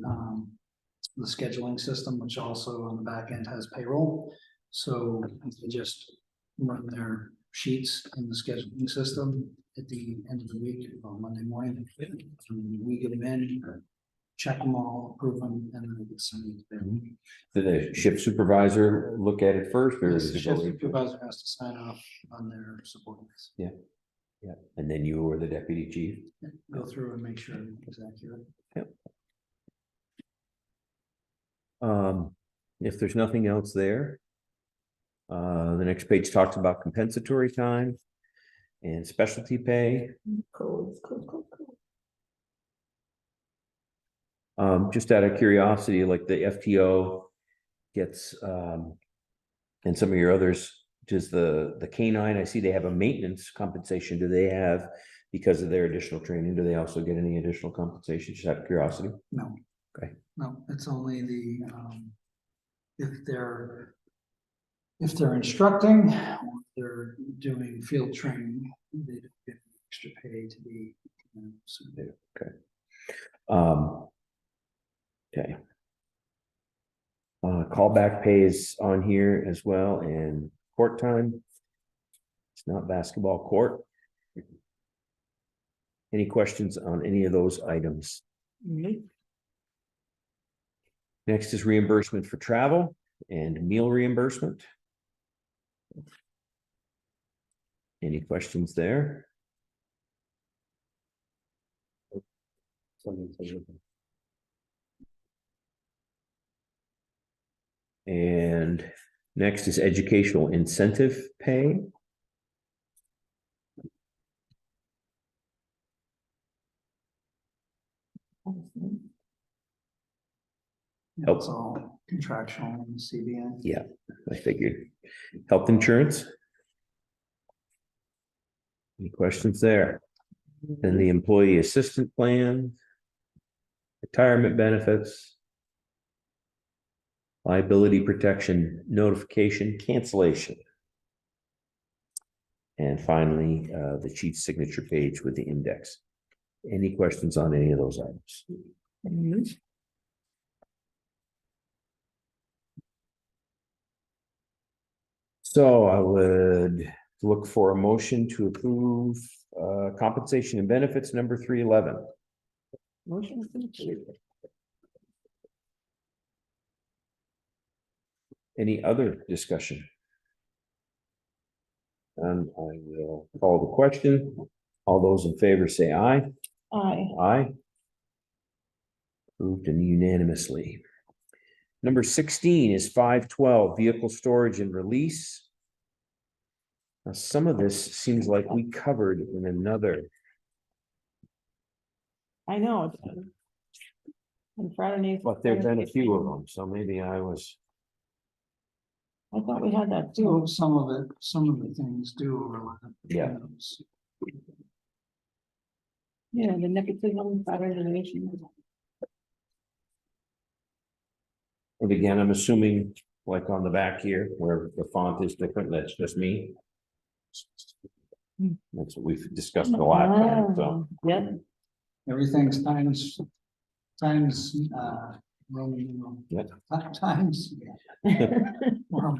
scheduling system, which also on the back end has payroll. So they just run their sheets in the scheduling system at the end of the week, on Monday morning. And we get them in, check them all, approve them, and then they get sent to them. Did the shift supervisor look at it first, or Yes, does the it go? shift supervisor has to sign off on their subordinates. Yeah, and then you or the deputy chief? Go through and make sure it's accurate. If there's nothing else there, the next page talks about compensatory time and specialty pay. Codes. Just out of curiosity, like the FTO gets, and some of your others, does the K-9, I see they have a maintenance compensation. Do they have, because of their additional training, do they also get any additional compensation? Just out of curiosity. No. Okay. No, it's only the, if they're instructing, or they're doing field training, they don't get extra pay to be. So Okay. Okay. Callback pay is on here as well, and court time. It's not basketball court. Any questions on any of those items? Next is reimbursement for travel and meal reimbursement. Any questions there? And next is educational incentive pay. it's all contractual in the CBN. Yeah, I figured. Health insurance. Any questions there? Then the employee assistant plan, retirement benefits, liability protection, notification, cancellation. And finally, the chief's signature page with the index. Any questions on any of those items? So I would look for a motion to approve compensation and benefits number 311. Motion is approved. Any other discussion? And I will call the question. All those in favor say aye. Aye. Aye. Approved and unanimously. Number 16 is 512 vehicle storage and release. Now, some of this seems like we covered in another I know. And Friday night. But there've been a few of them, so maybe I was, I thought we had that So too. some of the things do overlap. Yeah. Yeah, the nepotism, fraternization. and again, I'm assuming like on the back here where the font is different, that's just me. That's what we've discussed a lot time, so. Yep. Everything's times, Roman numeral. Yep. Times. Well,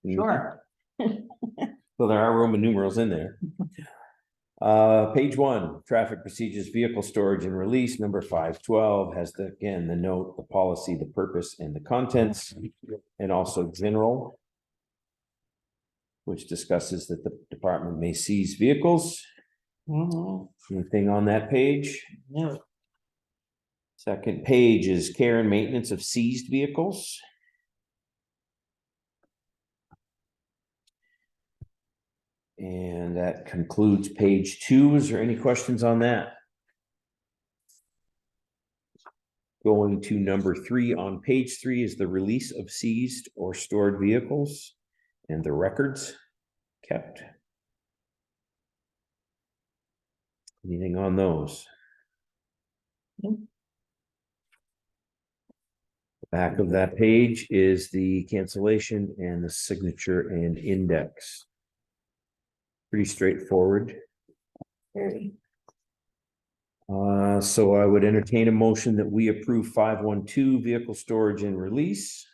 sure. So there are Roman numerals in there. Page 1, traffic procedures, vehicle storage and release, number 512 has again, the note, the policy, the purpose and the contents, and also general, which discusses that the department may seize vehicles. Anything on that page? No. Second page is care and maintenance of seized vehicles. And that concludes page 2. Is there any questions on that? Going to number 3 on page 3 is the release of seized or stored vehicles and the records kept. Anything on those? Nope. The back of that page is the cancellation and the signature and index. Pretty straightforward. Very. So I would entertain a motion that we approve 512 vehicle storage and release.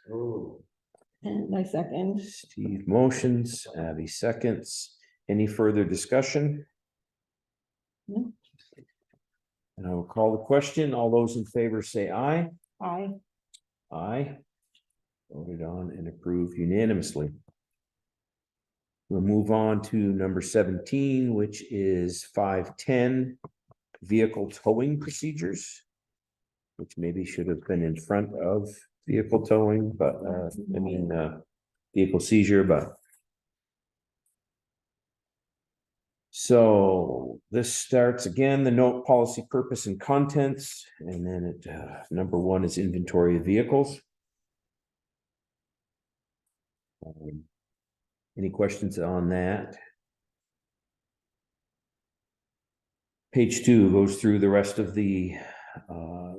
And my second. Steve motions, Abby seconds. Any further discussion? No. And I will call the question. All those in favor say aye. Aye. Aye. Voted on and approved unanimously. We'll move on to number 17, which is 510 vehicle towing procedures, which maybe should have been in front of vehicle towing, but vehicle seizure, but. So this starts again, the note, policy, purpose and contents, and then it, number 1 is inventory of vehicles. Any questions on that? Page 2 goes through the rest of the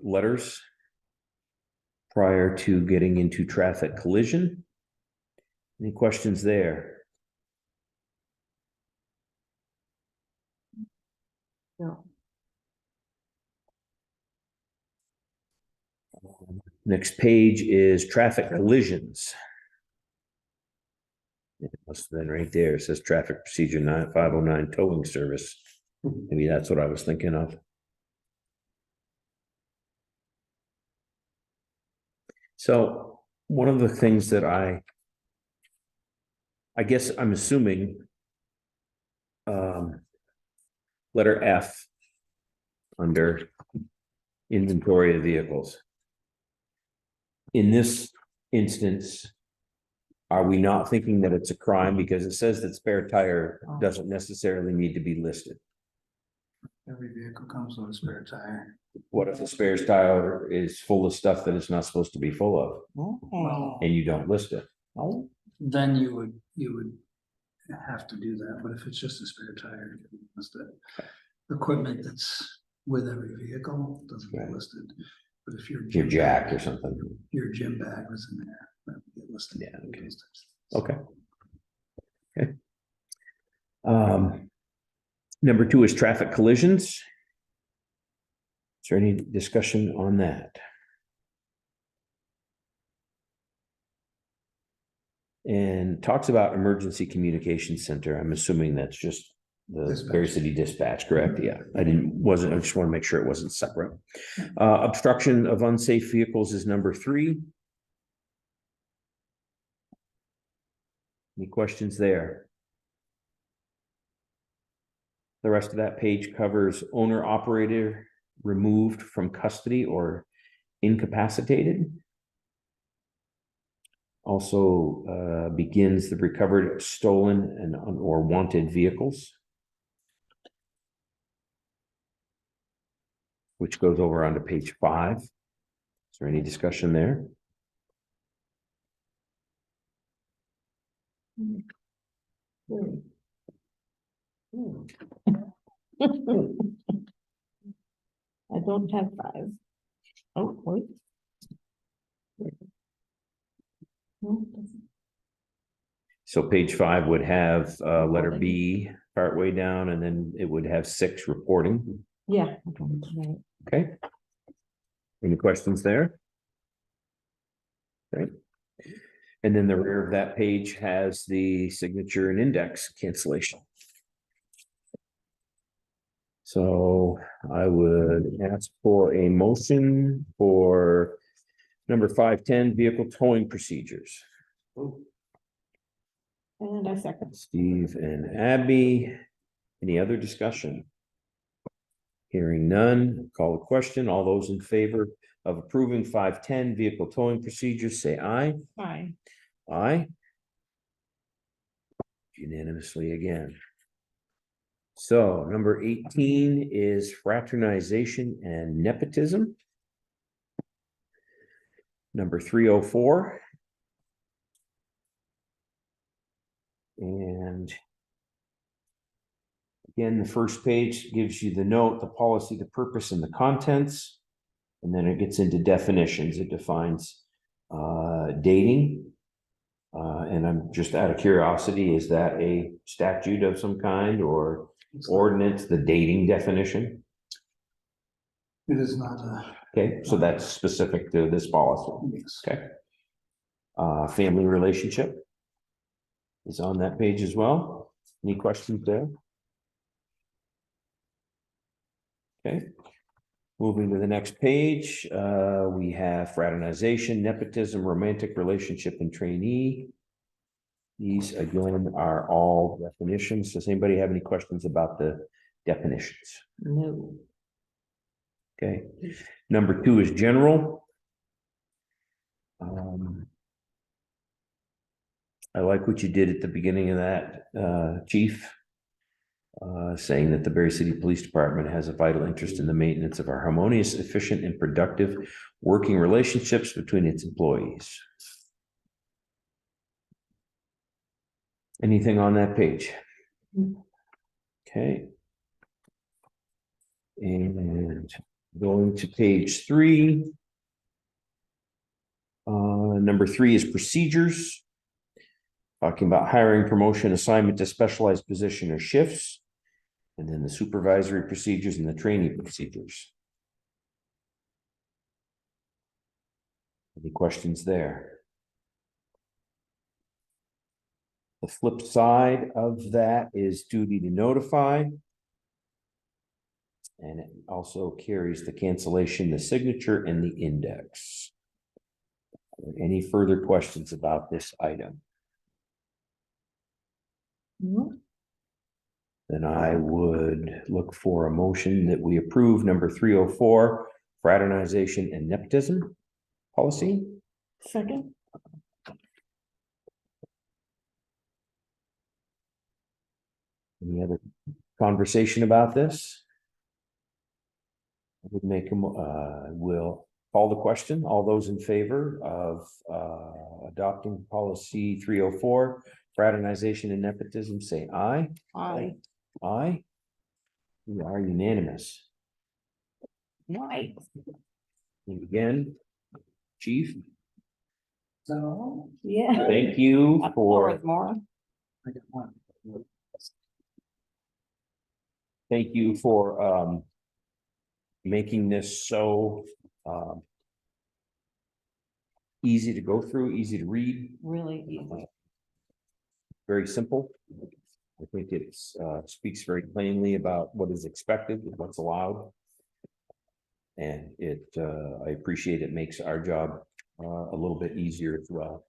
letters prior to getting into traffic collision. Any questions there? No. Next page is traffic collisions. It must have been right there. It says traffic procedure 509 towing service. Maybe that's what I was thinking of. So one of the things that I guess I'm assuming letter F under inventory of vehicles. In this instance, are we not thinking that it's a crime because it says that spare tire doesn't necessarily need to be listed? Every vehicle comes with a spare tire. What if the spare tire is full of stuff that it's not supposed to be full of Well, and you don't list it? then you would have to do that, but if it's just a spare tire, it's the equipment that's with every vehicle doesn't get Right. listed. But if your Your jack or something. your gym bag was in there, that would get listed. Yeah, okay. Those types of things. Okay. Okay. Number 2 is traffic collisions. Is there any discussion on that? And talks about emergency communication center. I'm assuming that's just the Dispatch. Berry City Dispatch, correct? Yeah, I just want to make sure it wasn't separate. Obstruction of unsafe vehicles is number 3. Any questions there? The rest of that page covers owner operator removed from custody or incapacitated. Also begins the recovered stolen and or wanted vehicles. which goes over onto page 5. Is there any discussion there? I don't have 5. Oh, wait. No, So page 5 would have letter B partway down, and then it would have 6 reporting. yeah. Okay. Okay. Any questions there? Okay. And then the rear of that page has the signature and index cancellation. So I would ask for a motion for number 510 vehicle towing procedures. And I second. Steve and Abby. Any other discussion? Hearing none, call the question. All those in favor of approving 510 vehicle towing procedures, say aye. Aye. Aye. Unanimously again. So number 18 is fraternization and nepotism. Number 304. And again, the first page gives you the note, the policy, the purpose, and the contents. And then it gets into definitions. It defines dating. And I'm just out of curiosity, is that a statute of some kind or ordinance, the dating definition? It is not a. Okay, so that's specific to this policy. Yes. Okay. Family relationship is on that page as well. Any questions there? Okay. Moving to the next page, we have fraternization, nepotism, romantic relationship, and trainee. These again are all definitions. Does anybody have any questions about the definitions? No. Okay. Number 2 is general. I like what you did at the beginning of that, Chief. Saying that the Barre City Police Department has a vital interest in the maintenance of our harmonious, efficient, and productive working relationships between its employees. Anything on that page? Okay. And going to page 3. Number 3 is procedures. Talking about hiring, promotion, assignment to specialized position or shifts. And then the supervisory procedures and the training procedures. Any questions there? The flip side of that is duty to notify. And it also carries the cancellation, the signature, and the index. Any further questions about this item? No. Then I would look for a motion that we approve number 304, fraternization and nepotism policy. Second. Any other conversation about this? I would make will call the question. All those in favor of adopting policy 304, fraternization and nepotism, say aye. Aye. Aye. We are unanimous. Right. And again, Chief, So. Yeah. thank you Up for forward, Maura. I got one. making this so easy to go through, easy to read, Really easy. very simple. I think it speaks very plainly about what is expected, what's allowed. And I appreciate it makes our job a little bit easier as well.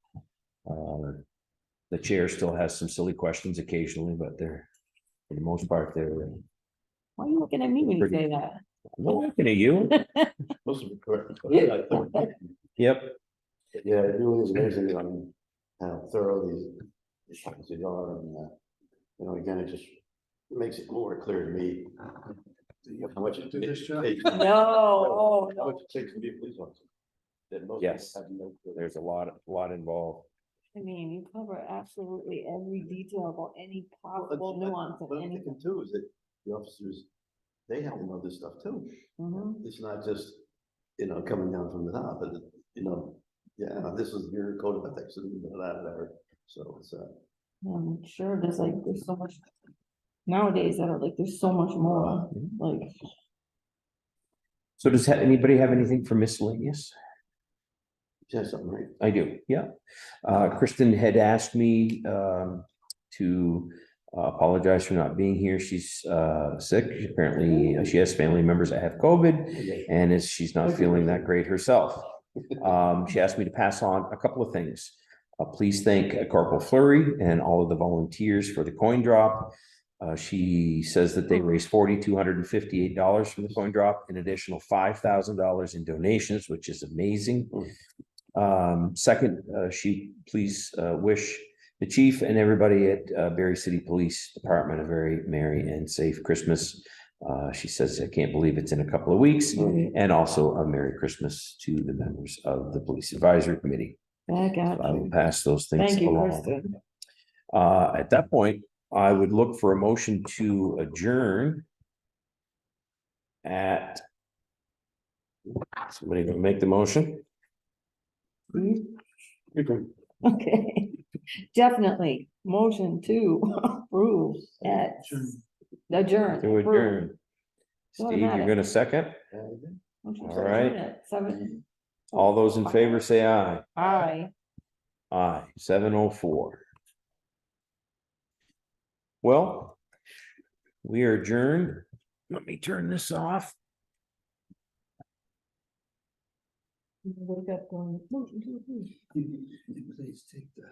The chair still has some silly questions occasionally, but they're, for the most part, they're. Why are you looking at me when you say that? I'm not looking at you. Most of it correct. Yep. Yeah, it really is amazing on how thorough these policies are, and again, it just makes it more clear to me How much it Do this job? takes- No, oh, How no. much it takes to be a police officer? That most Yes. people have no clue. There's a lot involved. I mean, you cover absolutely every detail about any Well, possible nuance of What I'm anything. thinking too is that the officers, they have to know this stuff too. Mhm. It's not just, coming down from the top, but, yeah, this is your code of ethics and that. So it's, I'm sure there's so much nowadays that are like, there's so much more, like, So does anybody have anything for miscellaneous? just something, right? I do, yeah. Kristen had asked me to apologize for not being here. She's sick. Apparently, she has family members that have COVID, and she's not feeling that great herself. She asked me to pass on a couple of things. Please thank Corporal Flurry and all of the volunteers for the coin drop. She says that they raised $4,258 from the coin drop, an additional $5,000 in donations, which is amazing. Second, she please wish the chief and everybody at Barre City Police Department a very merry and safe Christmas. She says, I can't believe it's in a couple of weeks, and also a Merry Christmas to the members of the Police Advisory Committee. back out. I will pass those things Thank you, along. Kristen. At that point, I would look for a motion to adjourn at. Somebody gonna make the motion? Okay, definitely, motion to approve at adjourn. To adjourn. Steve, you're Automatic. gonna second? Motion to All right. adjourn at 7. All those in favor say aye. Aye. Aye, 7:04. Well, we are adjourned. Let me turn this off. Wake up going, motion to approve. Please take the.